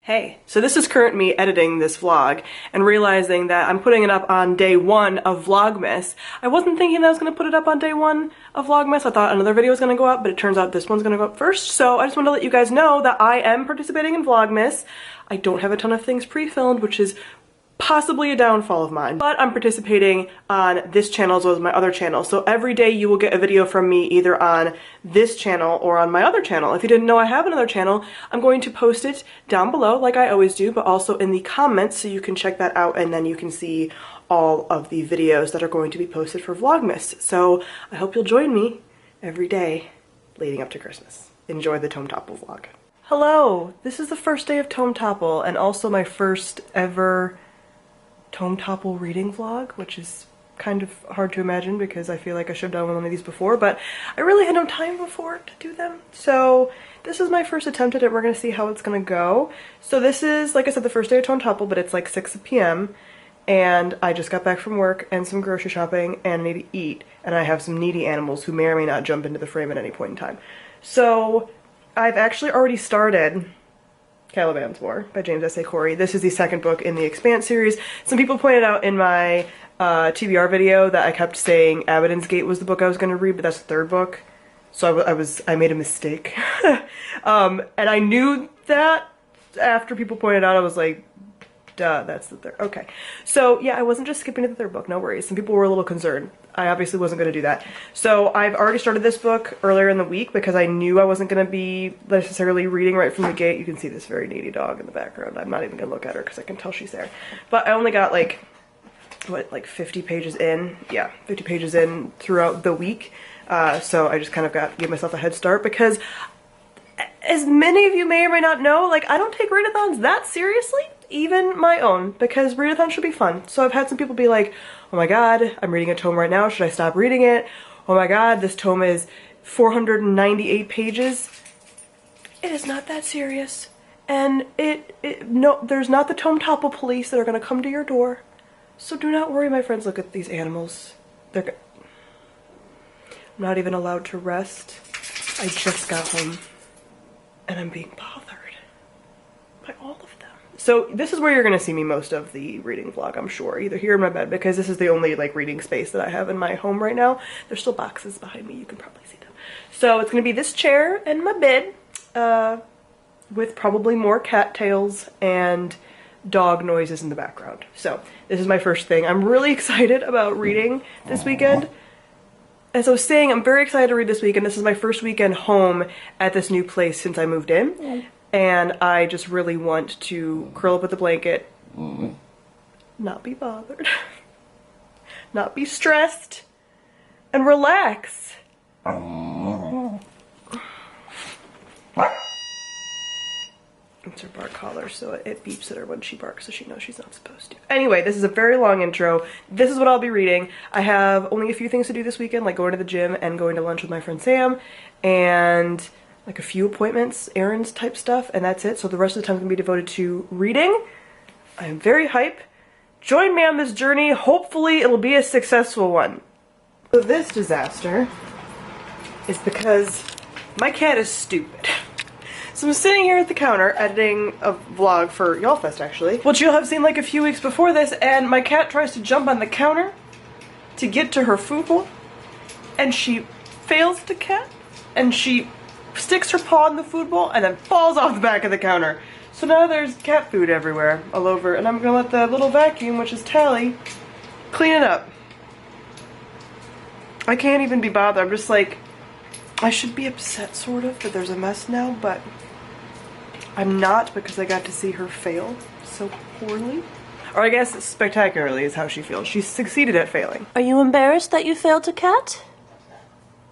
Hey, so this is current me editing this vlog and realizing that I'm putting it up on day 1 of Vlogmas. I wasn't thinking that I was going to put it up on day 1 of Vlogmas. I thought another video was going to go up, but it turns out this one's going to go up first. So I just want to let you guys know that I am participating in Vlogmas. I don't have a ton of things pre-filmed, which is possibly a downfall of mine, but I'm participating on this channel as well as my other channel. So every day you will get a video from me either on this channel or on my other channel. If you didn't know I have another channel, I'm going to post it down below like I always do, but also in the comments so you can check that out and then you can see all of the videos that are going to be posted for Vlogmas. So I hope you'll join me every day leading up to Christmas. Enjoy the Tome Topple vlog. Hello! This is the first day of Tome Topple and also my first ever Tome Topple reading vlog, which is kind of hard to imagine because I feel like I should have done one of these before, but I really had no time before to do them. So this is my first attempt at it. We're gonna see how it's gonna go. So this is, like I said, the first day of Tome Topple, but it's like 6 p.m. and I just got back from work and some grocery shopping and I need to eat, and I have some needy animals who may or may not jump into the frame at any point in time. So I've actually already started Caliban's War by James S. A. Corey. This is the second book in the Expanse series. Some people pointed out in my TBR video that I kept saying Abaddon's Gate was the book I was going to read, but that's the third book. So I made a mistake. And I knew that after people pointed out. I was like, duh, that's the third. Okay. So yeah, I wasn't just skipping to the third book, no worries. Some people were a little concerned. I obviously wasn't going to do that. So I've already started this book earlier in the week because I knew I wasn't going to be necessarily reading right from the gate. You can see this very needy dog in the background. I'm not even going to look at her because I can tell she's there. But I only got like, what, like 50 pages in? Yeah, 50 pages in throughout the week. So I just kind of gave myself a head start because as many of you may or may not know, like I don't take readathons that seriously, even my own, because readathons should be fun. So I've had some people be like, oh my god, I'm reading a tome right now, should I stop reading it? Oh my god, this tome is 498 pages. It is not that serious. And no, there's not the Tome Topple police that are gonna come to your door. So do not worry, my friends. Look at these animals. I'm not even allowed to rest. I just got home and I'm being bothered by all of them. So this is where you're gonna see me most of the reading vlog, I'm sure, either here in my bed, because this is the only like reading space that I have in my home right now. There's still boxes behind me, you can probably see them. So it's gonna be this chair and my bed, with probably more cattails and dog noises in the background. So this is my first thing. I'm really excited about reading this weekend. As I was saying, I'm very excited to read this weekend. This is my first weekend home at this new place since I moved in. And I just really want to curl up with a blanket, not be bothered, not be stressed, and relax. It's her bark collar, so it beeps at her when she barks, so she knows she's not supposed to. Anyway, this is a very long intro. This is what I'll be reading. I have only a few things to do this weekend, like going to the gym and going to lunch with my friend Sam, and like a few appointments, errands type stuff, and that's it. So the rest of the time is gonna be devoted to reading. I am very hype. Join me on this journey. Hopefully it'll be a successful one. So this disaster is because my cat is stupid. So I'm sitting here at the counter editing a vlog for YALLFest actually, which you'll have seen like a few weeks before this, and my cat tries to jump on the counter to get to her food bowl, and she fails to catch, and she sticks her paw in the food bowl and then falls off the back of the counter. So now there's cat food everywhere, all over, and I'm gonna let the little vacuum, which is Tally, clean it up. I can't even be bothered. I'm just like, I should be upset sort of that there's a mess now, but I'm not, because I got to see her fail so poorly. Or I guess spectacularly is how she feels. She succeeded at failing. Are you embarrassed that you failed to cat?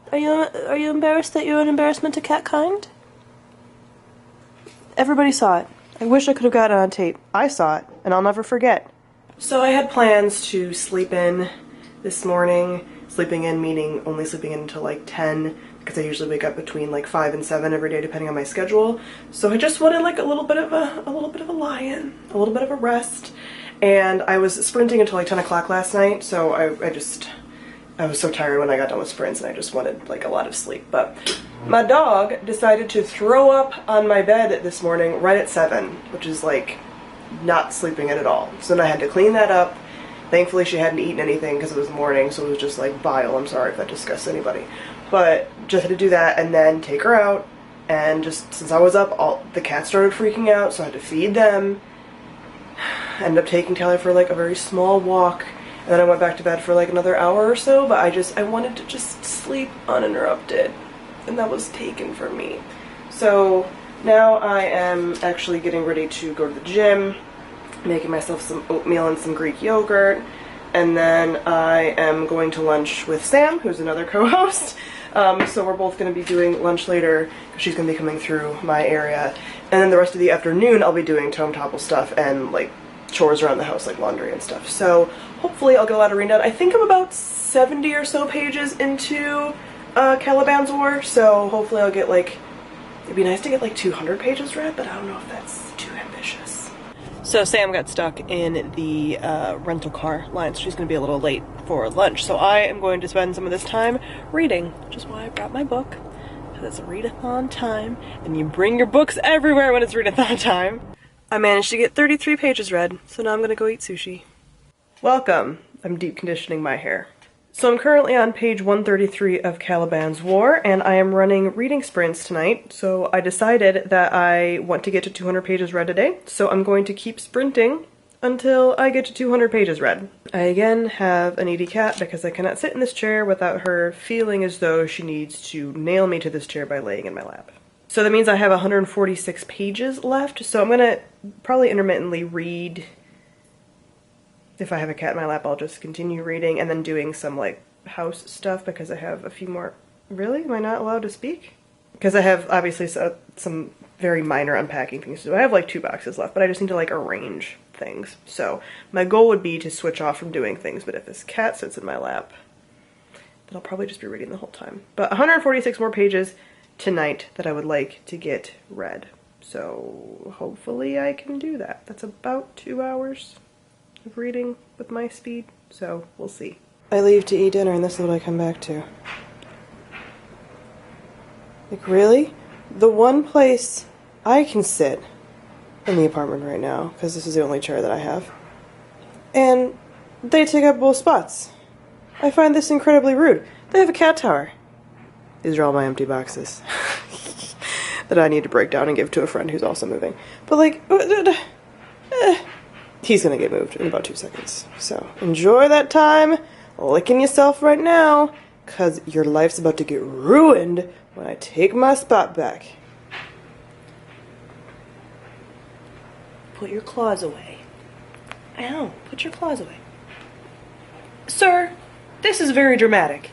Are you embarrassed that you're an embarrassment to catkind? Everybody saw it. I wish I could have got it on tape. I saw it, and I'll never forget. So I had plans to sleep in this morning. Sleeping in meaning only sleeping in until like 10, because I usually wake up between like 5 and 7 every day depending on my schedule. So I just wanted like a little bit of a lie-in, a little bit of a rest. And I was sprinting until like 10 o'clock last night, so I was so tired when I got done with sprints and I just wanted like a lot of sleep. But My dog decided to throw up on my bed this morning right at 7, which is like not sleeping in at all. So then I had to clean that up. Thankfully she hadn't eaten anything because it was morning, so it was just like bile. I'm sorry if that disgusts anybody. But just had to do that and then take her out. And just since I was up, the cats started freaking out, so I had to feed them. Ended up taking Taylor for like a very small walk. And then I went back to bed for like another hour or so, but I wanted to just sleep uninterrupted. And that was taken from me. So now I am actually getting ready to go to the gym, making myself some oatmeal and some Greek yogurt, and then I am going to lunch with Sam, who's another co-host. So we're both going to be doing lunch later, because she's going to be coming through my area. And then the rest of the afternoon I'll be doing Tome Topple stuff and like chores around the house, like laundry and stuff. So hopefully I'll get a lot of reading done. I think I'm about 70 or so pages into Caliban's War, so hopefully I'll get like, it'd be nice to get like 200 pages read, but I don't know if that's too ambitious. So Sam got stuck in the rental car line, so she's going to be a little late for lunch. So I am going to spend some of this time reading, which is why I brought my book, because it's readathon time, and you bring your books everywhere when it's readathon time. I managed to get 33 pages read, so now I'm going to go eat sushi. Welcome. I'm deep conditioning my hair. So I'm currently on page 133 of Caliban's War, and I am running reading sprints tonight, so I decided that I want to get to 200 pages read today, so I'm going to keep sprinting until I get to 200 pages read. I again have a needy cat because I cannot sit in this chair without her feeling as though she needs to nail me to this chair by laying in my lap. So that means I have 146 pages left, so I'm gonna probably intermittently read. If I have a cat in my lap, I'll just continue reading and then doing some like house stuff because I have a few more. Really? Am I not allowed to speak? Because I have obviously some very minor unpacking things to do. I have like 2 boxes left, but I just need to like arrange things. So my goal would be to switch off from doing things, but if this cat sits in my lap, then I'll probably just be reading the whole time. But 146 more pages tonight that I would like to get read. So hopefully I can do that. That's about 2 hours of reading with my speed, so we'll see. I leave to eat dinner and this is what I come back to. Like, really? The one place I can sit in the apartment right now, because this is the only chair that I have, and they take up both spots. I find this incredibly rude. They have a cat tower. These are all my empty boxes that I need to break down and give to a friend who's also moving. But like, he's gonna get moved in about 2 seconds. So enjoy that time licking yourself right now, because your life's about to get ruined when I take my spot back. Put your claws away. Ow, put your claws away. Sir, this is very dramatic.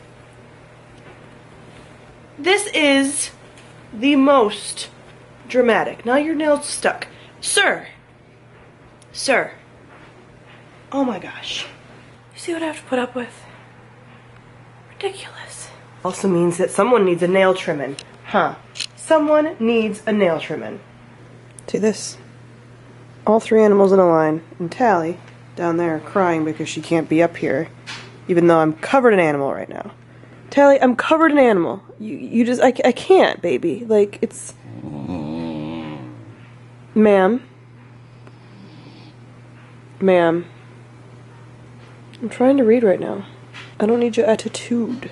This is the most dramatic. Now your nail's stuck. Sir! Sir. Oh my gosh. You see what I have to put up with? Ridiculous. Also means that someone needs a nail trimming. Huh. Someone needs a nail trimming. See this? All 3 animals in a line, and Tally down there crying because she can't be up here, even though I'm covered in animal right now. Tally, I'm covered in animal. You just, I can't, baby. Like, it's... Ma'am. Ma'am. I'm trying to read right now. I don't need your attitude.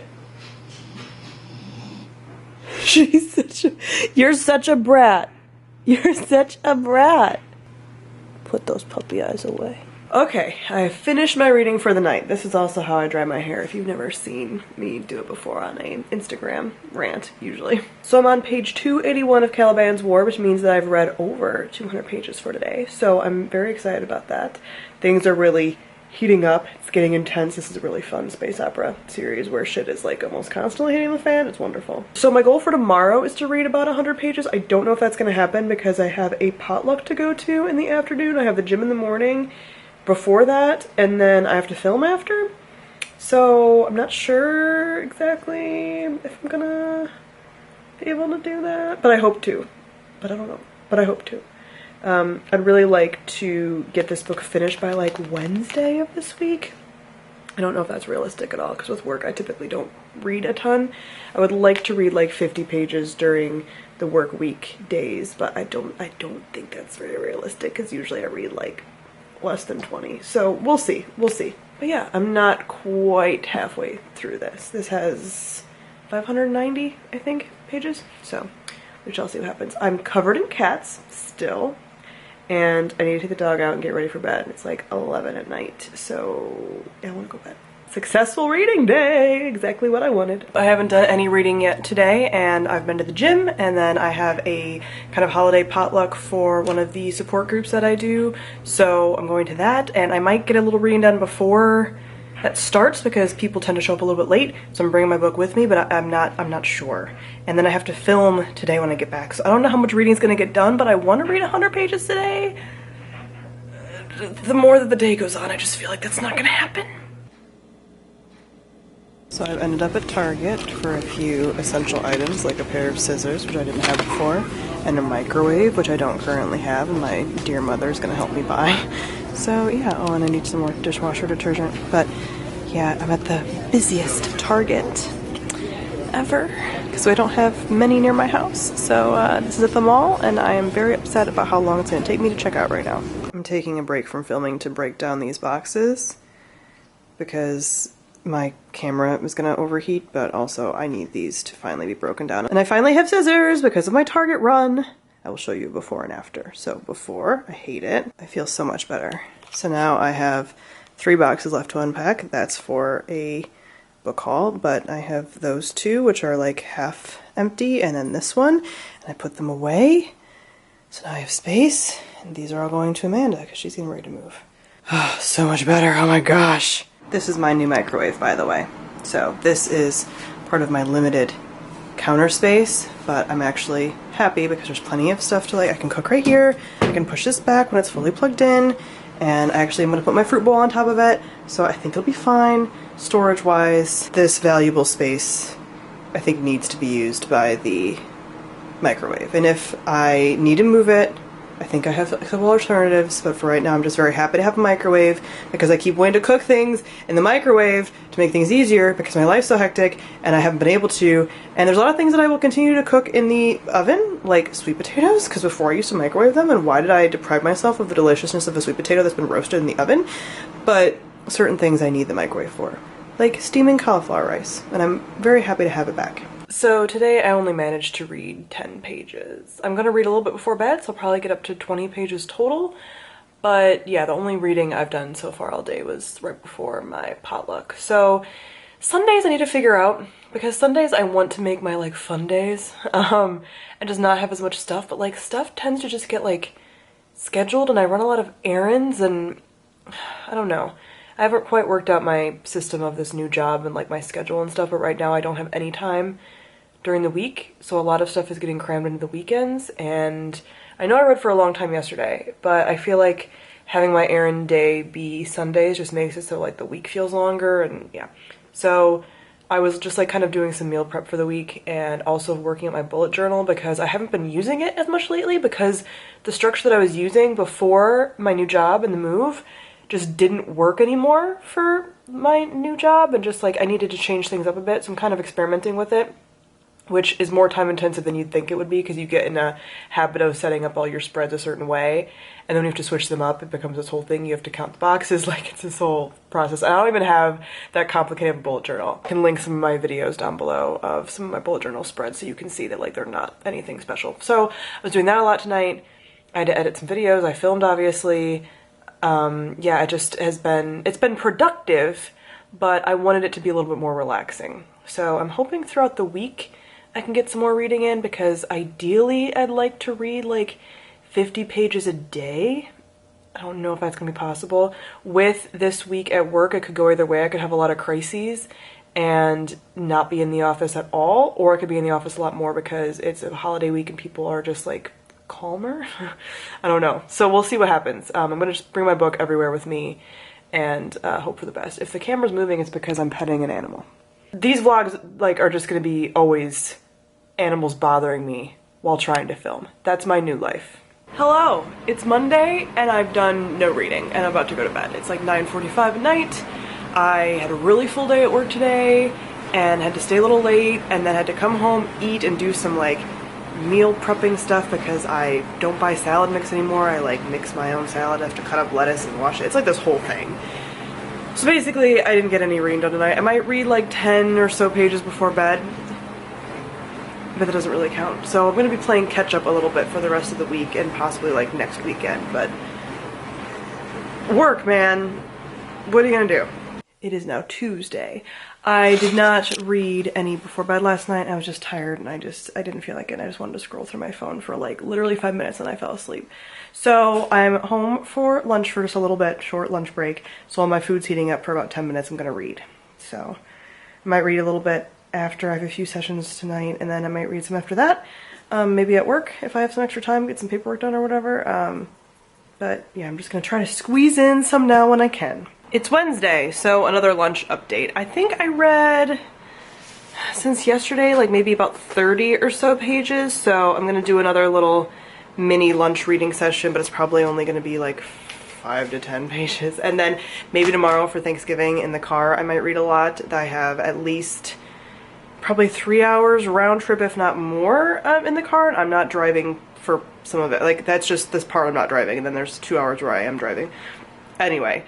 She's such a... You're such a brat. You're such a brat. Put those puppy eyes away. Okay, I finished my reading for the night. This is also how I dry my hair, if you've never seen me do it before on an Instagram rant, usually. So I'm on page 281 of Caliban's War, which means that I've read over 200 pages for today. So I'm very excited about that. Things are really heating up. It's getting intense. This is a really fun space opera series where shit is like almost constantly hitting the fan. It's wonderful. So my goal for tomorrow is to read about 100 pages. I don't know if that's going to happen because I have a potluck to go to in the afternoon. I have the gym in the morning before that, and then I have to film after. So I'm not sure exactly if I'm gonna be able to do that, but I hope to. But I don't know. But I hope to. I'd really like to get this book finished by like Wednesday of this week. I don't know if that's realistic at all, because with work I typically don't read a ton. I would like to read like 50 pages during the work week days, but I don't think that's very realistic, because usually I read like less than 20. So we'll see, we'll see. But yeah, I'm not quite halfway through this. This has 590, I think, pages. So we shall see what happens. I'm covered in cats still, and I need to take the dog out and get ready for bed. It's like 11 at night, so yeah, I want to go to bed. Successful reading day, exactly what I wanted. I haven't done any reading yet today, and I've been to the gym, and then I have a kind of holiday potluck for one of the support groups that I do, so I'm going to that, and I might get a little reading done before that starts because people tend to show up a little bit late, so I'm bringing my book with me, but I'm not sure. And then I have to film today when I get back, so I don't know how much reading is going to get done, but I want to read 100 pages today. The more that the day goes on, I just feel like that's not going to happen. So I've ended up at Target for a few essential items, like a pair of scissors, which I didn't have before, and a microwave, which I don't currently have, and my dear mother is going to help me buy. So yeah, oh, and I need some more dishwasher detergent. But yeah, I'm at the busiest Target ever, because I don't have many near my house. So this is at the mall, and I am very upset about how long it's going to take me to check out right now. I'm taking a break from filming to break down these boxes, because my camera is going to overheat, but also I need these to finally be broken down. And I finally have scissors because of my Target run. I will show you before and after. So before, I hate it. I feel so much better. So now I have 3 boxes left to unpack. That's for a book haul, but I have those 2, which are like half empty, and then this one, and I put them away. So now I have space, and these are all going to Amanda because she's getting ready to move. Oh, so much better. Oh my gosh. This is my new microwave, by the way. So this is part of my limited counter space, but I'm actually happy because there's plenty of stuff to, like, I can cook right here, I can push this back when it's fully plugged in, and actually I'm going to put my fruit bowl on top of it, so I think it'll be fine storage-wise. This valuable space, I think, needs to be used by the microwave, and if I need to move it, I think I have a couple alternatives, but for right now I'm just very happy to have a microwave because I keep wanting to cook things in the microwave to make things easier because my life's so hectic and I haven't been able to. And there's a lot of things that I will continue to cook in the oven, like sweet potatoes, because before I used to microwave them, and why did I deprive myself of the deliciousness of a sweet potato that's been roasted in the oven? But certain things I need the microwave for, like steaming cauliflower rice, and I'm very happy to have it back. So today I only managed to read 10 pages. I'm gonna read a little bit before bed, so I'll probably get up to 20 pages total. But yeah, the only reading I've done so far all day was right before my potluck. So Sundays I need to figure out, because Sundays I want to make my like fun days, and just not have as much stuff, but like stuff tends to just get like scheduled, and I run a lot of errands, and I don't know. I haven't quite worked out my system of this new job and like my schedule and stuff, but right now I don't have any time during the week, so a lot of stuff is getting crammed into the weekends. And I know I read for a long time yesterday, but I feel like having my errand day be Sundays just makes it so like the week feels longer, and yeah. So I was just like kind of doing some meal prep for the week and also working at my bullet journal because I haven't been using it as much lately because the structure that I was using before my new job and the move just didn't work anymore for my new job, and just like I needed to change things up a bit, so I'm kind of experimenting with it, which is more time intensive than you'd think it would be because you get in a habit of setting up all your spreads a certain way, and then when you have to switch them up, it becomes this whole thing. You have to count the boxes, like it's this whole process. I don't even have that complicated of a bullet journal. I can link some of my videos down below of some of my bullet journal spreads so you can see that like they're not anything special. So I was doing that a lot tonight. I had to edit some videos. I filmed, obviously. Yeah, it's been productive, but I wanted it to be a little bit more relaxing. So I'm hoping throughout the week I can get some more reading in, because ideally I'd like to read like 50 pages a day. I don't know if that's gonna be possible. With this week at work, it could go either way. I could have a lot of crises and not be in the office at all, or I could be in the office a lot more because it's a holiday week and people are just like calmer. I don't know. So we'll see what happens. I'm gonna just bring my book everywhere with me and hope for the best. If the camera's moving, it's because I'm petting an animal. These vlogs like are just gonna be always animals bothering me while trying to film. That's my new life. Hello, it's Monday and I've done no reading and I'm about to go to bed. It's like 9:45 at night. I had a really full day at work today and had to stay a little late, and then had to come home, eat, and do some like meal prepping stuff because I don't buy salad mix anymore. I like mix my own salad. I have to cut up lettuce and wash it. It's like this whole thing. So basically, I didn't get any reading done tonight. I might read like 10 or so pages before bed, but that doesn't really count. So I'm going to be playing catch up a little bit for the rest of the week and possibly like next weekend, but work, man. What are you going to do? It is now Tuesday. I did not read any before bed last night. I was just tired and I didn't feel like it. I just wanted to scroll through my phone for like literally 5 minutes and I fell asleep. So I'm home for lunch for just a little bit, short lunch break. So while my food's heating up for about 10 minutes, I'm gonna read. So I might read a little bit after I have a few sessions tonight, and then I might read some after that. Maybe at work if I have some extra time, get some paperwork done or whatever. But yeah, I'm just gonna try to squeeze in some now when I can. It's Wednesday, so another lunch update. I think I read, since yesterday, like maybe about 30 or so pages, so I'm gonna do another little mini lunch reading session, but it's probably only gonna be like 5 to 10 pages. And then maybe tomorrow for Thanksgiving in the car, I might read a lot. I have at least probably 3 hours round trip, if not more, in the car, and I'm not driving for some of it. Like, that's just this part I'm not driving, and then there's 2 hours where I am driving. Anyway,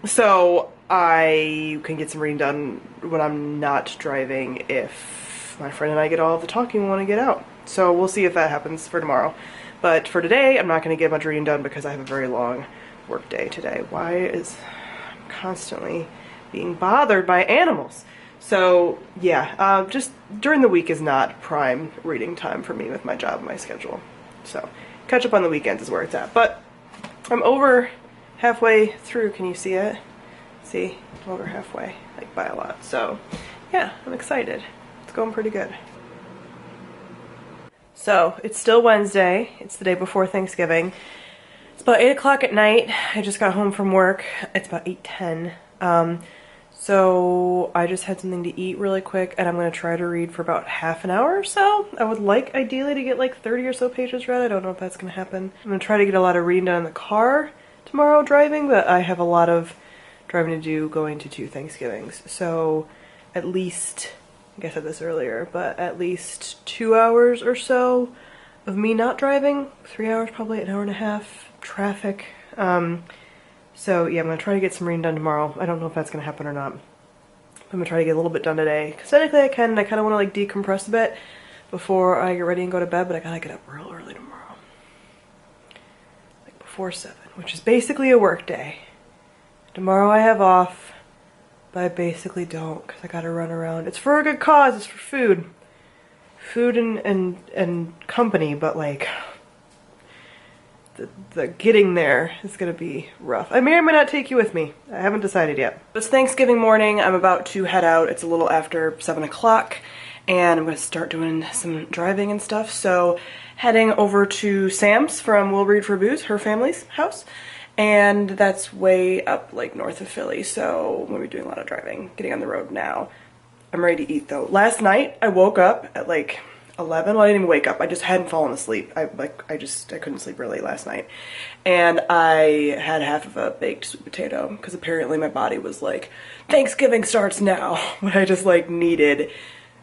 so I can get some reading done when I'm not driving if my friend and I get all of the talking we want to get out. So we'll see if that happens for tomorrow. But for today, I'm not going to get much reading done because I have a very long work day today. Why is I'm constantly being bothered by animals? So yeah, just during the week is not prime reading time for me with my job and my schedule. So catch up on the weekends is where it's at. But I'm over halfway through. Can you see it? See, I'm over halfway, like by a lot. So yeah, I'm excited. It's going pretty good. So it's still Wednesday. It's the day before Thanksgiving. It's about 8 o'clock at night. I just got home from work. It's about 8:10. So I just had something to eat really quick, and I'm going to try to read for about half an hour or so. I would like ideally to get like 30 or so pages read. I don't know if that's going to happen. I'm going to try to get a lot of reading done in the car tomorrow driving, but I have a lot of driving to do going to 2 Thanksgivings. So at least, I think I said this earlier, but at least 2 hours or so of me not driving. 3 hours, probably an hour and a half, traffic. So yeah, I'm gonna try to get some reading done tomorrow. I don't know if that's gonna happen or not. I'm gonna try to get a little bit done today, because technically I can, and I kind of want to like decompress a bit before I get ready and go to bed, but I gotta get up real early tomorrow. Like before 7, which is basically a work day. Tomorrow I have off, but I basically don't, because I gotta run around. It's for a good cause, it's for food. Food and company, but like, the getting there is gonna be rough. I may or may not take you with me. I haven't decided yet. It's Thanksgiving morning. I'm about to head out. It's a little after 7 o'clock, and I'm gonna start doing some driving and stuff. So heading over to Sam's from Will Read for Booze, her family's house. And that's way up like north of Philly. So I'm gonna be doing a lot of driving, getting on the road now. I'm ready to eat though. Last night I woke up at like 11. Well, I didn't even wake up. I just hadn't fallen asleep. I couldn't sleep really last night. And I had half of a baked sweet potato because apparently my body was like, Thanksgiving starts now. But I just like needed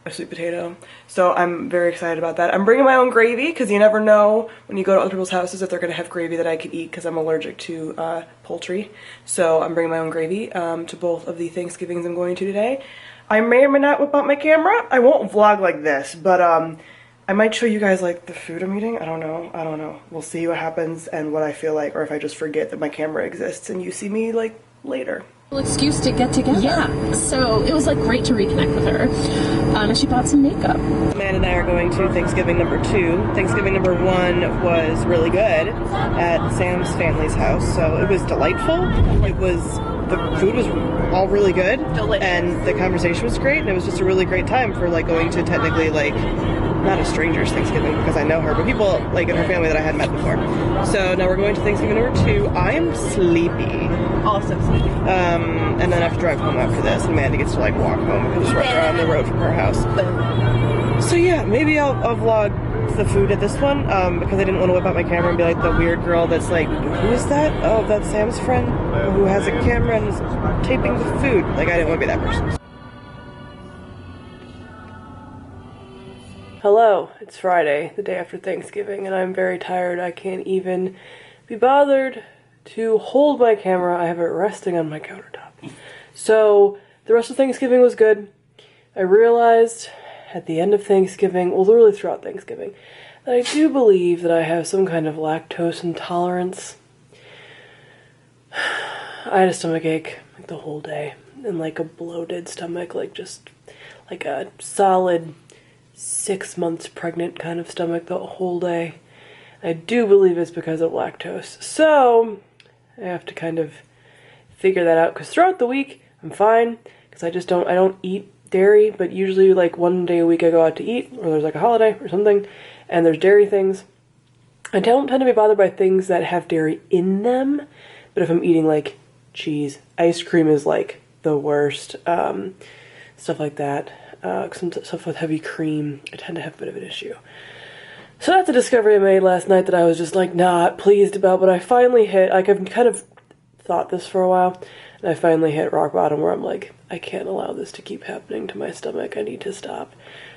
a sweet potato. So I'm very excited about that. I'm bringing my own gravy because you never know when you go to other people's houses if they're going to have gravy that I could eat because I'm allergic to poultry. So I'm bringing my own gravy to both of the Thanksgivings I'm going to today. I may or may not whip out my camera. I won't vlog like this, but I might show you guys like the food I'm eating. I don't know. We'll see what happens and what I feel like, or if I just forget that my camera exists and you see me like later. Excuse to get together. Yeah, so it was like great to reconnect with her. And she bought some makeup. Amanda and I are going to Thanksgiving number 2. Thanksgiving number 1 was really good at Sam's family's house, so it was delightful. The food was all really good. Delicious. And the conversation was great, and it was just a really great time for like going to technically like not a stranger's Thanksgiving because I know her, but people like in her family that I hadn't met before. So now we're going to Thanksgiving number 2. I am sleepy. Also sleepy. And then I have to drive home after this, and Amanda gets to like walk home because it's right around the road from her house. So yeah, maybe I'll vlog stopped the food at this one because I didn't want to whip out my camera and be like the weird girl that's like, who is that? Oh, that's Sam's friend who has a camera and is taping the food. Like, I didn't want to be that person. Hello, it's Friday, the day after Thanksgiving, and I'm very tired. I can't even be bothered to hold my camera. I have it resting on my countertop. So, the rest of Thanksgiving was good. I realized at the end of Thanksgiving, well, really throughout Thanksgiving, that I do believe that I have some kind of lactose intolerance. I had a stomach ache like the whole day, and like a bloated stomach, like just like a solid 6 months pregnant kind of stomach the whole day. I do believe it's because of lactose. So I have to kind of figure that out, because throughout the week I'm fine, because I don't eat dairy, but usually like one day a week I go out to eat, or there's like a holiday or something, and there's dairy things. I don't tend to be bothered by things that have dairy in them, but if I'm eating like cheese, ice cream is like the worst, stuff like that. Some stuff with heavy cream, I tend to have a bit of an issue. So that's a discovery I made last night that I was just like not pleased about, but I finally hit, like I've kind of thought this for a while, and I finally hit rock bottom where I'm like, I can't allow this to keep happening to my stomach. I need to stop.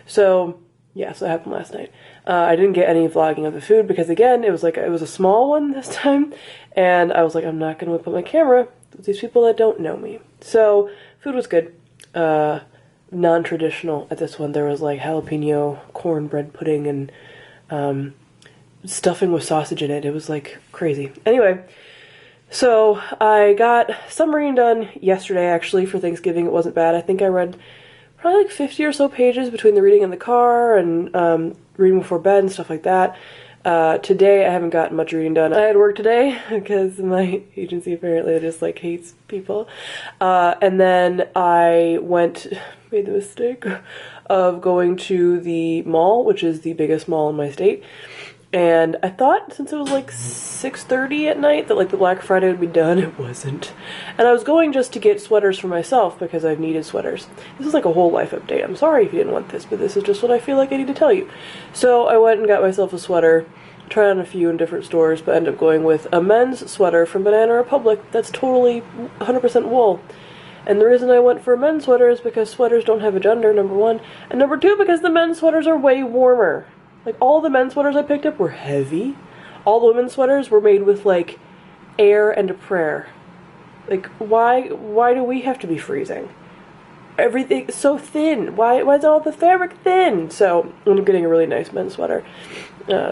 So yeah, so that happened last night. I didn't get any vlogging of the food because again, it was a small one this time, and I was like, I'm not gonna whip up my camera with these people that don't know me. So food was good. Non-traditional at this one. There was like jalapeno cornbread pudding and stuffing with sausage in it. It was like crazy. Anyway, so I got some reading done yesterday actually for Thanksgiving. It wasn't bad. I think I read probably like 50 or so pages between the reading in the car and reading before bed and stuff like that. Today I haven't gotten much reading done. I had work today because my agency apparently just like hates people. And then I made the mistake of going to the mall, which is the biggest mall in my state. And I thought since it was like 6:30 at night that like the Black Friday would be done. It wasn't. And I was going just to get sweaters for myself because I've needed sweaters. This is like a whole life update. I'm sorry if you didn't want this, but this is just what I feel like I need to tell you. So I went and got myself a sweater, tried on a few in different stores, but ended up going with a men's sweater from Banana Republic that's totally 100% wool. And the reason I went for a men's sweater is because sweaters don't have a gender, number one. And number two, because the men's sweaters are way warmer. Like, all the men's sweaters I picked up were heavy. All the women's sweaters were made with, like, air and a prayer. Like, why do we have to be freezing? Everything is so thin. Why is all the fabric thin? So, I ended up getting a really nice men's sweater.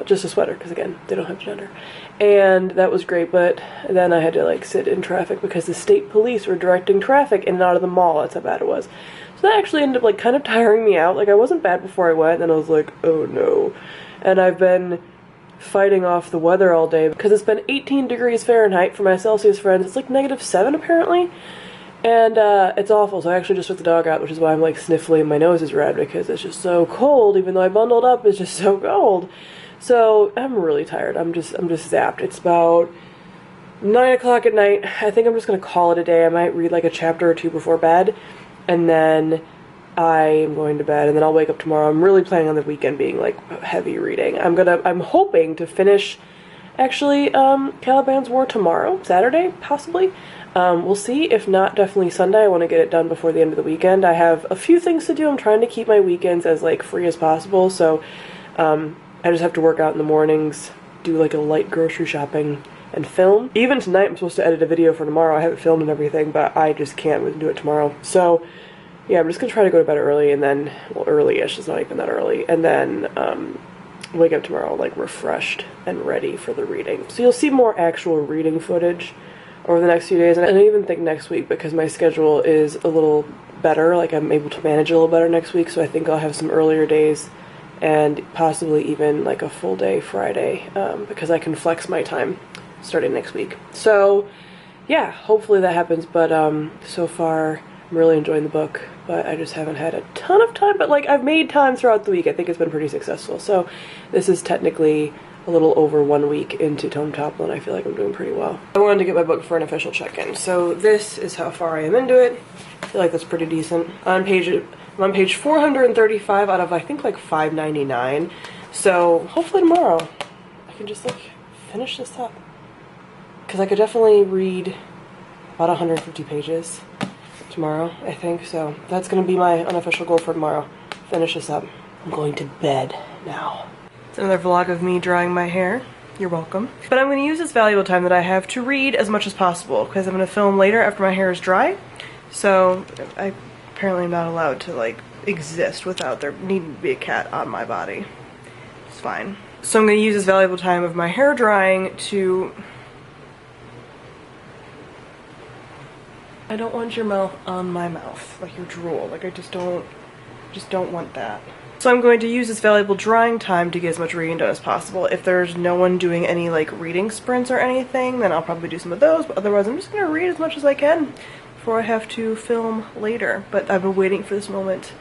Just a sweater, because, again, they don't have gender. And that was great, but then I had to, like, sit in traffic because the state police were directing traffic in and out of the mall. That's how bad it was. So that actually ended up like kind of tiring me out. Like I wasn't bad before I went, and then I was like, oh no. And I've been fighting off the weather all day because it's been 18 degrees Fahrenheit for my Celsius friends. It's like -7 apparently. And it's awful. So I actually just took the dog out, which is why I'm like sniffly and my nose is red because it's just so cold. Even though I bundled up, it's just so cold. So I'm really tired. I'm just zapped. It's about 9 o'clock at night. I think I'm just gonna call it a day. I might read like a chapter or two before bed. And then I'm going to bed, and then I'll wake up tomorrow. I'm really planning on the weekend being like heavy reading. I'm hoping to finish actually Caliban's War tomorrow, Saturday, possibly. We'll see. If not, definitely Sunday. I want to get it done before the end of the weekend. I have a few things to do. I'm trying to keep my weekends as like free as possible, so I just have to work out in the mornings, do like a light grocery shopping, and film. Even tonight I'm supposed to edit a video for tomorrow. I have it filmed and everything, but I just can't do it tomorrow. So yeah, I'm just gonna try to go to bed early, and then, well, early-ish, it's not even that early, and then wake up tomorrow like refreshed and ready for the reading. So you'll see more actual reading footage over the next few days, and I even think next week because my schedule is a little better, like I'm able to manage a little better next week, so I think I'll have some earlier days and possibly even like a full day Friday because I can flex my time starting next week. So yeah, hopefully that happens, but so far I'm really enjoying the book, but I just haven't had a ton of time, but like I've made time throughout the week. I think it's been pretty successful. So this is technically a little over 1 week into Tome Topple, and I feel like I'm doing pretty well. I wanted to get my book for an official check-in. So this is how far I am into it. I feel like that's pretty decent. I'm on page 435 out of I think like 599. So hopefully tomorrow I can just like finish this up. Because I could definitely read about 150 pages tomorrow, I think. So that's going to be my unofficial goal for tomorrow. Finish this up. I'm going to bed now. It's another vlog of me drying my hair. You're welcome. But I'm going to use this valuable time that I have to read as much as possible because I'm going to film later after my hair is dry. So I apparently am not allowed to like exist without there needing to be a cat on my body. It's fine. So I'm going to use this valuable time of my hair drying to... I don't want your mouth on my mouth, like your drool. Like I just don't want that. So I'm going to use this valuable drying time to get as much reading done as possible. If there's no one doing any like reading sprints or anything, then I'll probably do some of those, but otherwise I'm just gonna read as much as I can before I have to film later. But I've been waiting for this moment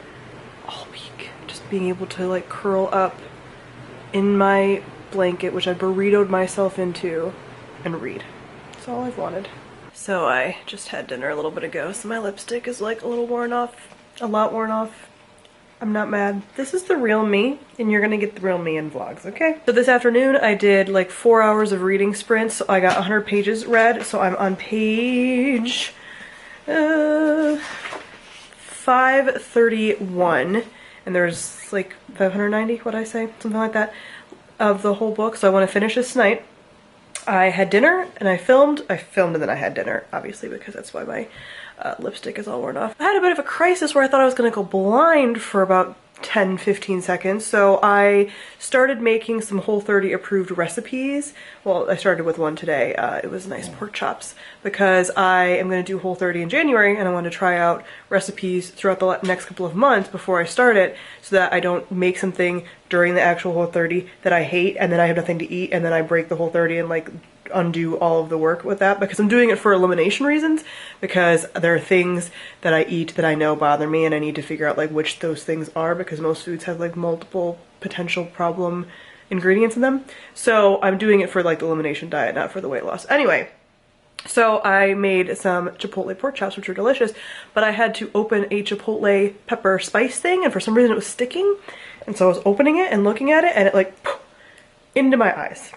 all week. Just being able to like curl up in my blanket, which I burritoed myself into, and read. That's all I've wanted. So I just had dinner a little bit ago, so my lipstick is like a little worn off, a lot worn off. I'm not mad. This is the real me, and you're gonna get the real me in vlogs, okay? So this afternoon I did like 4 hours of reading sprints, so I got 100 pages read, so I'm on page 531, and there's like 590, what'd I say? Something like that, of the whole book, so I wanna finish this tonight. I had dinner and I filmed and then I had dinner, obviously, because that's why my lipstick is all worn off. I had a bit of a crisis where I thought I was gonna go blind for about 10-15 seconds, so I started making some Whole30 approved recipes. Well, I started with one today. It was nice pork chops, because I am going to do Whole30 in January and I want to try out recipes throughout the next couple of months before I start it, so that I don't make something during the actual Whole30 that I hate and then I have nothing to eat and then I break the Whole30 and like undo all of the work with that, because I'm doing it for elimination reasons, because there are things that I eat that I know bother me and I need to figure out like which those things are, because most foods have like multiple potential problem ingredients in them. So I'm doing it for like the elimination diet, not for the weight loss. Anyway, so I made some chipotle pork chops, which were delicious, but I had to open a chipotle pepper spice thing, and for some reason it was sticking, and so I was opening it and looking at it and it like into my eyes.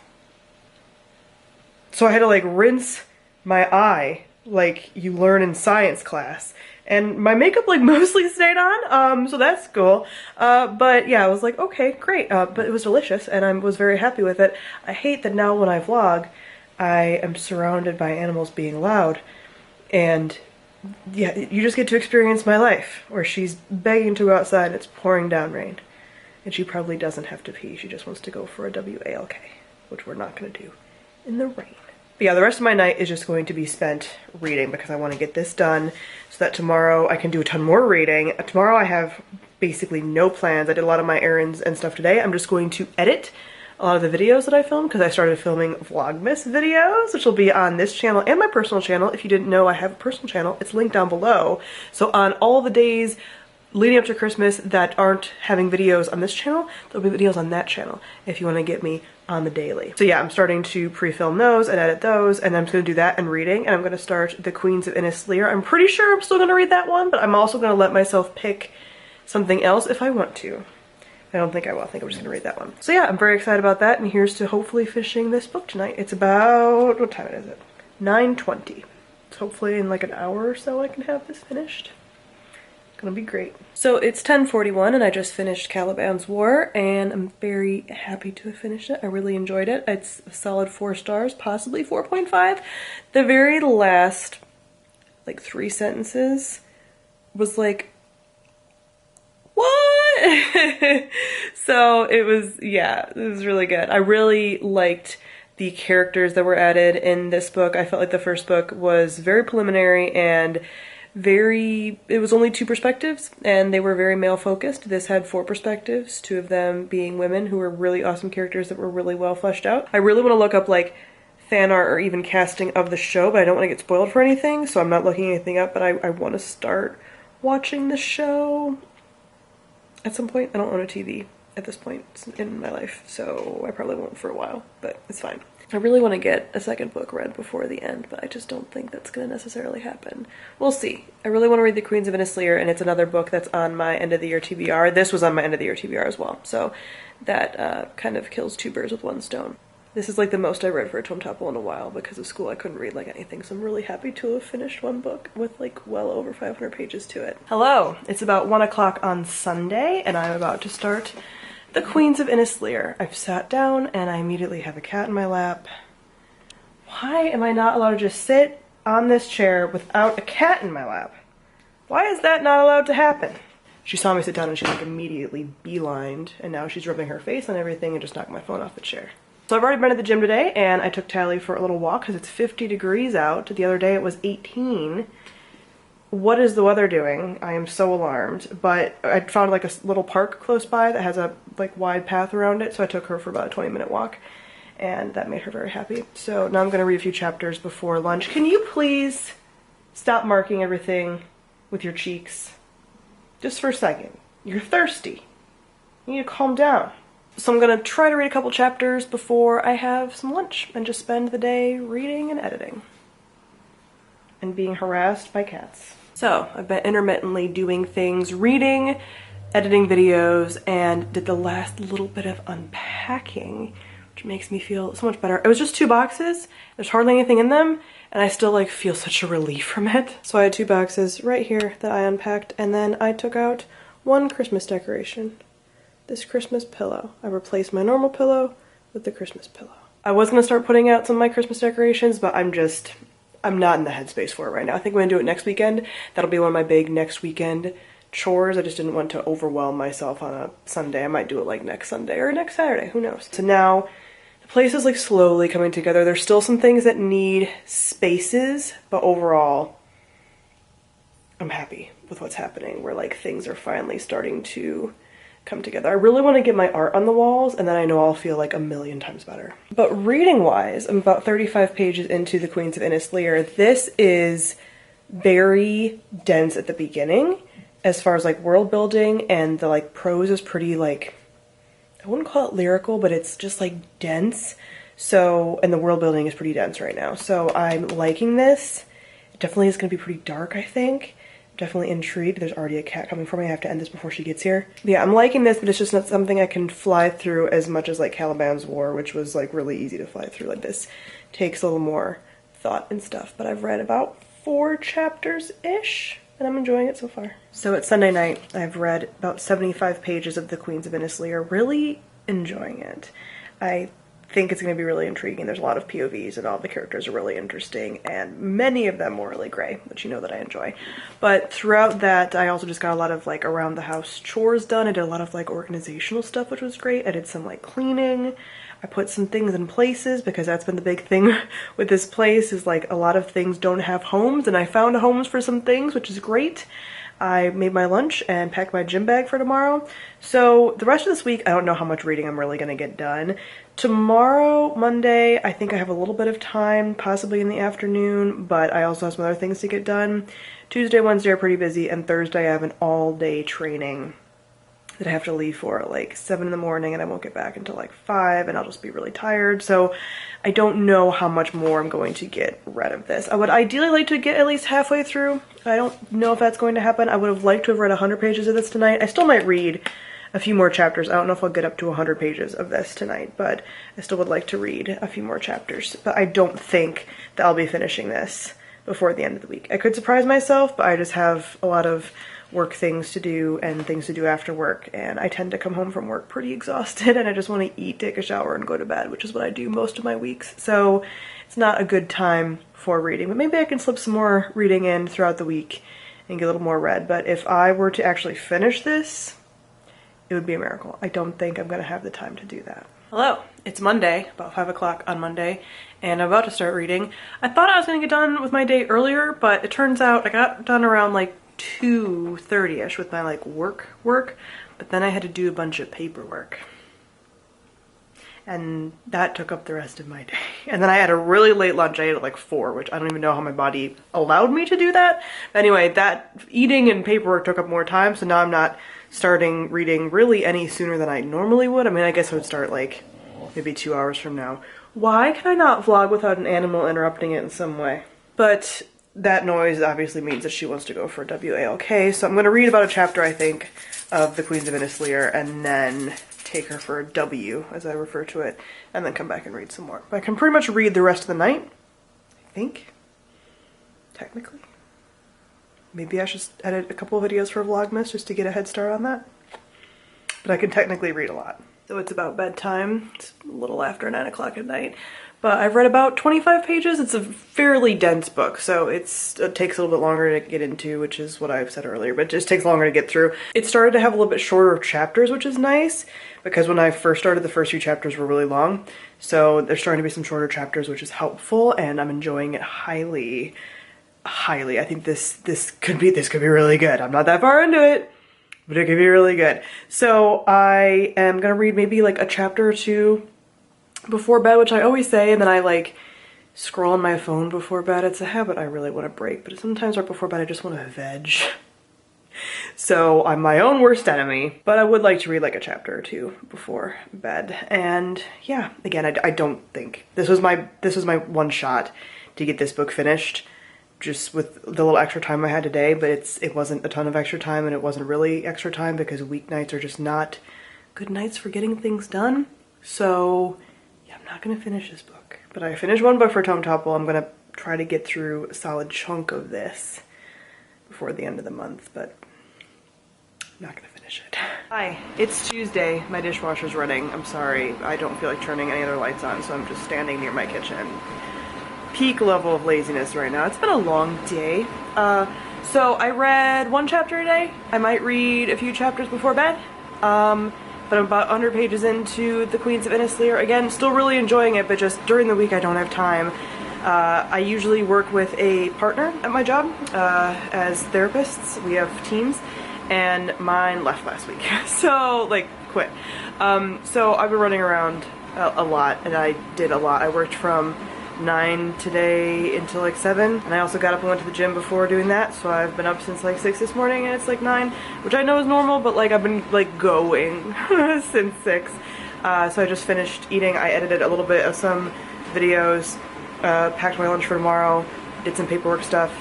So I had to like rinse my eye like you learn in science class. And my makeup like mostly stayed on, so that's cool. But yeah, I was like, okay, great. But it was delicious and I was very happy with it. I hate that now when I vlog, I am surrounded by animals being loud. And yeah, you just get to experience my life, where she's begging to go outside and it's pouring down rain. And she probably doesn't have to pee, she just wants to go for a WALK, which we're not gonna do in the rain. But yeah, the rest of my night is just going to be spent reading, because I want to get this done so that tomorrow I can do a ton more reading. Tomorrow I have basically no plans. I did a lot of my errands and stuff today. I'm just going to edit a lot of the videos that I filmed, because I started filming Vlogmas videos, which will be on this channel and my personal channel. If you didn't know, I have a personal channel. It's linked down below. So on all the days leading up to Christmas that aren't having videos on this channel, there'll be videos on that channel if you want to get me on the daily. So yeah, I'm starting to pre-film those and edit those, and I'm just going to do that and reading, and I'm going to start The Queens of Innis Lear. I'm pretty sure I'm still going to read that one, but I'm also going to let myself pick something else if I want to. I don't think I will. I think I'm just going to read that one. So yeah, I'm very excited about that, and here's to hopefully finishing this book tonight. It's about, what time is it? 9:20. So hopefully in like an hour or so I can have this finished. Gonna be great. So it's 10:41 and I just finished Caliban's War, and I'm very happy to have finished it. I really enjoyed it. It's a solid 4 stars, possibly 4.5. The very last like 3 sentences was like, what? So it was, yeah, it was really good. I really liked the characters that were added in this book. I felt like the first book was very preliminary and it was only 2 perspectives, and they were very male focused. This had 4 perspectives, 2 of them being women who were really awesome characters that were really well fleshed out. I really want to look up like fan art or even casting of the show, but I don't want to get spoiled for anything, so I'm not looking anything up, but I want to start watching the show at some point. I don't own a TV at this point in my life, so I probably won't for a while, but it's fine. I really want to get a second book read before the end, but I just don't think that's going to necessarily happen. We'll see. I really want to read The Queens of Innisleer, and it's another book that's on my end of the year TBR. This was on my end of the year TBR as well, so that kind of kills two birds with one stone. This is like the most I read for a Tome Topple in a while. Because of school I couldn't read like anything, so I'm really happy to have finished one book with like well over 500 pages to it. Hello! It's about 1 o'clock on Sunday, and I'm about to start The Queens of Innisleer. I've sat down and I immediately have a cat in my lap. Why am I not allowed to just sit on this chair without a cat in my lap? Why is that not allowed to happen? She saw me sit down and she like immediately beelined, and now she's rubbing her face on everything and just knocked my phone off the chair. So I've already been at the gym today, and I took Tally for a little walk because it's 50 degrees out. The other day it was 18. What is the weather doing? I am so alarmed. But I found like a little park close by that has a like wide path around it, so I took her for about a 20-minute walk, and that made her very happy. So now I'm going to read a few chapters before lunch. Can you please stop marking everything with your cheeks? Just for a second. You're thirsty. You need to calm down. So I'm going to try to read a couple chapters before I have some lunch and just spend the day reading and editing and being harassed by cats. So I've been intermittently doing things, reading, editing videos, and did the last little bit of unpacking, which makes me feel so much better. It was just 2 boxes. There's hardly anything in them, and I still like feel such a relief from it. So I had 2 boxes right here that I unpacked, and then I took out 1 Christmas decoration. This Christmas pillow. I replaced my normal pillow with the Christmas pillow. I was gonna start putting out some of my Christmas decorations, but I'm not in the headspace for it right now. I think I'm gonna do it next weekend. That'll be one of my big next weekend chores. I just didn't want to overwhelm myself on a Sunday. I might do it like next Sunday or next Saturday, who knows. So now the place is like slowly coming together. There's still some things that need spaces, but overall I'm happy with what's happening, where like things are finally starting to come together. I really want to get my art on the walls, and then I know I'll feel like a million times better. But reading wise, I'm about 35 pages into The Queens of Innisleer. This is very dense at the beginning as far as like world building, and the like prose is pretty like, I wouldn't call it lyrical, but it's just like dense. So, and the world building is pretty dense right now. So I'm liking this. It definitely is going to be pretty dark, I think. Definitely intrigued. There's already a cat coming for me. I have to end this before she gets here. But yeah, I'm liking this, but it's just not something I can fly through as much as like Caliban's War, which was like really easy to fly through. Like this takes a little more thought and stuff, but I've read about 4 chapters-ish, and I'm enjoying it so far. So it's Sunday night. I've read about 75 pages of The Queens of Innisleer. Really enjoying it. I think it's going to be really intriguing. There's a lot of POVs, and all the characters are really interesting, and many of them morally gray, which you know that I enjoy. But throughout that, I also just got a lot of like around the house chores done. I did a lot of like organizational stuff, which was great. I did some like cleaning. I put some things in places, because that's been the big thing with this place, is like a lot of things don't have homes, and I found homes for some things, which is great. I made my lunch and packed my gym bag for tomorrow. So the rest of this week, I don't know how much reading I'm really going to get done. Tomorrow, Monday, I think I have a little bit of time, possibly in the afternoon, but I also have some other things to get done. Tuesday, Wednesday are pretty busy, and Thursday I have an all-day training that I have to leave for at like 7 in the morning, and I won't get back until like 5, and I'll just be really tired. So I don't know how much more I'm going to get read of this. I would ideally like to get at least halfway through. I don't know if that's going to happen. I would have liked to have read 100 pages of this tonight. I still might read a few more chapters. I don't know if I'll get up to 100 pages of this tonight, but I still would like to read a few more chapters. But I don't think that I'll be finishing this before the end of the week. I could surprise myself, but I just have a lot of work things to do and things to do after work, and I tend to come home from work pretty exhausted, and I just want to eat, take a shower, and go to bed, which is what I do most of my weeks. So it's not a good time for reading, but maybe I can slip some more reading in throughout the week and get a little more read. But if I were to actually finish this, it would be a miracle. I don't think I'm gonna have the time to do that. Hello, it's Monday, about 5 o'clock on Monday, and I'm about to start reading. I thought I was gonna get done with my day earlier, but it turns out I got done around like 2:30ish with my like work, but then I had to do a bunch of paperwork, and that took up the rest of my day. And then I had a really late lunch. I ate at like 4, which I don't even know how my body allowed me to do that. But anyway, that eating and paperwork took up more time, so now I'm not starting reading really any sooner than I normally would. I mean, I guess I would start like maybe 2 hours from now, Why can I not vlog without an animal interrupting it in some way? But that noise obviously means that she wants to go for WALK, so I'm going to read about a chapter, I think, of The Queens of Innisleer, and then take her for a W, as I refer to it, and then come back and read some more. But I can pretty much read the rest of the night, I think, technically. Maybe I should edit a couple of videos for Vlogmas just to get a head start on that. But I can technically read a lot. So it's about bedtime. It's a little after 9 o'clock at night. But I've read about 25 pages. It's a fairly dense book, so it takes a little bit longer to get into, which is what I've said earlier, but it just takes longer to get through. It started to have a little bit shorter chapters, which is nice, because when I first started, the first few chapters were really long. So there's starting to be some shorter chapters, which is helpful, and I'm enjoying it highly. Highly. I think this could be really good. I'm not that far into it, but it could be really good. So I am gonna read maybe like a chapter or two before bed, which I always say, and then I like scroll on my phone before bed. It's a habit I really want to break, but sometimes right before bed I just want to veg. So I'm my own worst enemy, but I would like to read like a chapter or two before bed. And yeah, again, I don't think this was my one shot to get this book finished, just with the little extra time I had today, but it wasn't a ton of extra time, and it wasn't really extra time because weeknights are just not good nights for getting things done. So yeah, I'm not gonna finish this book, but I finished one book for Tome Topple. I'm gonna try to get through a solid chunk of this before the end of the month, but I'm not gonna finish it. Hi, it's Tuesday. My dishwasher's running. I'm sorry, I don't feel like turning any other lights on, so I'm just standing near my kitchen. Peak level of laziness right now. It's been a long day. So I read one chapter a day. I might read a few chapters before bed. But I'm about 100 pages into The Queens of Innisleer. Again, still really enjoying it, but just during the week I don't have time. I usually work with a partner at my job as therapists. We have teams, and mine left last week. So, like, quit. So I've been running around a lot, and I did a lot. I worked from 9 today until like 7, and I also got up and went to the gym before doing that, so I've been up since like 6 this morning, and it's like 9, which I know is normal, but like I've been like going since 6. So I just finished eating. I edited a little bit of some videos, packed my lunch for tomorrow, did some paperwork stuff,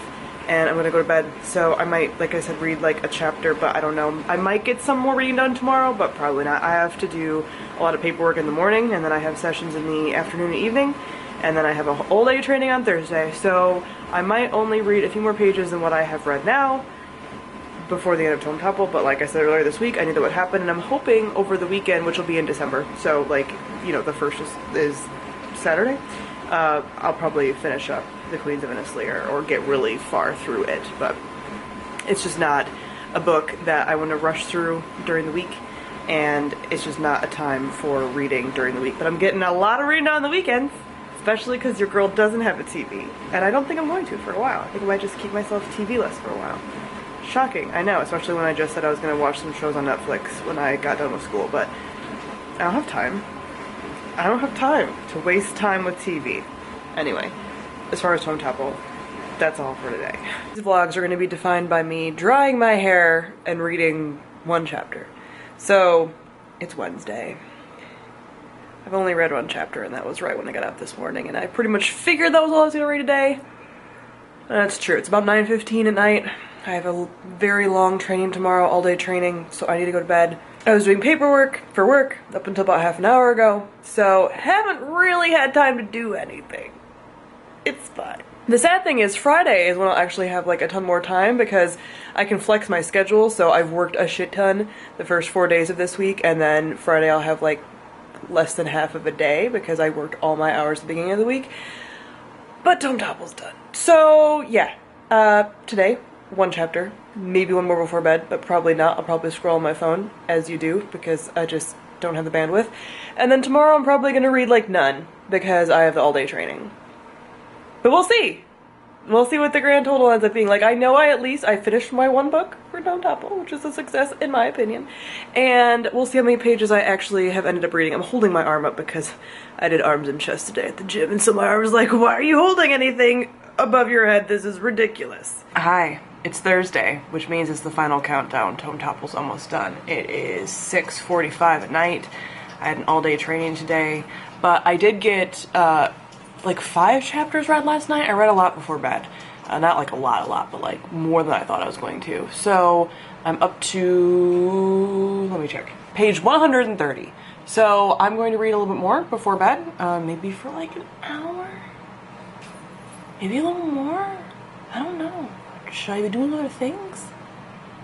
and I'm gonna go to bed. So I might, like I said, read like a chapter, but I don't know. I might get some more reading done tomorrow, but probably not. I have to do a lot of paperwork in the morning, and then I have sessions in the afternoon and evening, and then I have a whole day training on Thursday, so I might only read a few more pages than what I have read now before the end of Tome Topple, but like I said earlier this week, I knew that would happen, and I'm hoping over the weekend, which will be in December, so like, you know, the 1st is Saturday, I'll probably finish up The Queens of Innisleer or get really far through it, but it's just not a book that I want to rush through during the week, and it's just not a time for reading during the week, but I'm getting a lot of reading on the weekends. Especially because your girl doesn't have a TV. And I don't think I'm going to for a while. I think I might just keep myself TV-less for a while. Shocking, I know, especially when I just said I was going to watch some shows on Netflix when I got done with school, but I don't have time. I don't have time to waste time with TV. Anyway, as far as Tome Topple, that's all for today. These vlogs are going to be defined by me drying my hair and reading one chapter. So, it's Wednesday. I've only read one chapter, and that was right when I got up this morning, and I pretty much figured that was all I was going to read today. And that's true. It's about 9:15 at night. I have a very long training tomorrow, all-day training, so I need to go to bed. I was doing paperwork for work up until about half an hour ago, so haven't really had time to do anything. It's fine. The sad thing is Friday is when I'll actually have like a ton more time, because I can flex my schedule, so I've worked a shit ton the first 4 days of this week, and then Friday I'll have like less than half of a day because I worked all my hours at the beginning of the week. But Tome Topple's done. So yeah, today, one chapter, maybe one more before bed, but probably not. I'll probably scroll on my phone, as you do, because I just don't have the bandwidth. And then tomorrow I'm probably gonna read like none, because I have the all-day training. But we'll see. We'll see what the grand total ends up being. Like, I know I finished my one book for Tome Topple, which is a success in my opinion. And we'll see how many pages I actually have ended up reading. I'm holding my arm up because I did arms and chest today at the gym, and so my arm was like, why are you holding anything above your head? This is ridiculous. Hi, it's Thursday, which means it's the final countdown. Tome Topple's almost done. It is 6:45 at night. I had an all-day training today. but I did get like 5 chapters read last night. I read a lot before bed. Not like a lot, but like more than I thought I was going to. So I'm up to, let me check, page 130. So I'm going to read a little bit more before bed, maybe for like an hour, maybe a little more. I don't know. Should I be doing other things?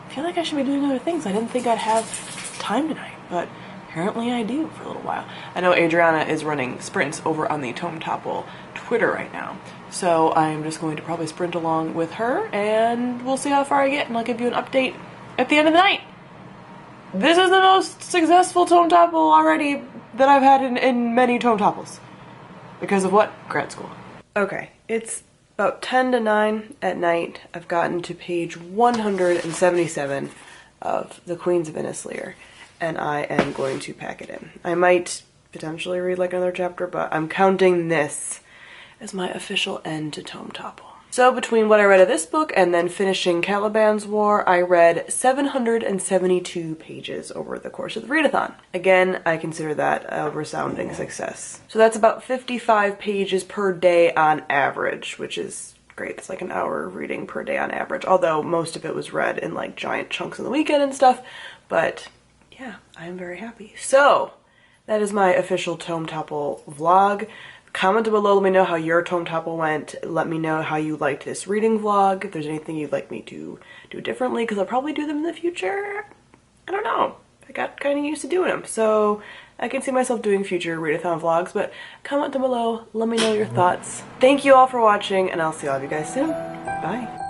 I feel like I should be doing other things. I didn't think I'd have time tonight, but apparently I do for a little while. I know Adriana is running sprints over on the Tome Topple Twitter right now. So I'm just going to probably sprint along with her, and we'll see how far I get, and I'll give you an update at the end of the night. This is the most successful Tome Topple already that I've had in many Tome Topples. Because of what? Grad school. Okay, it's about 10 to 9 at night. I've gotten to page 177 of The Queens of Innisleer, and I am going to pack it in. I might potentially read like another chapter, but I'm counting this as my official end to Tome Topple. So between what I read of this book and then finishing Caliban's War, I read 772 pages over the course of the readathon. Again, I consider that a resounding success. So that's about 55 pages per day on average, which is great. It's like an hour of reading per day on average, although most of it was read in like giant chunks on the weekend and stuff. But yeah, I'm very happy. So that is my official Tome Topple vlog. Comment below, let me know how your Tome Topple went. Let me know how you liked this reading vlog. If there's anything you'd like me to do differently, because I'll probably do them in the future. I don't know. I got kind of used to doing them, so I can see myself doing future readathon vlogs, but comment down below. Let me know your thoughts. Thank you all for watching, and I'll see all of you guys soon. Bye.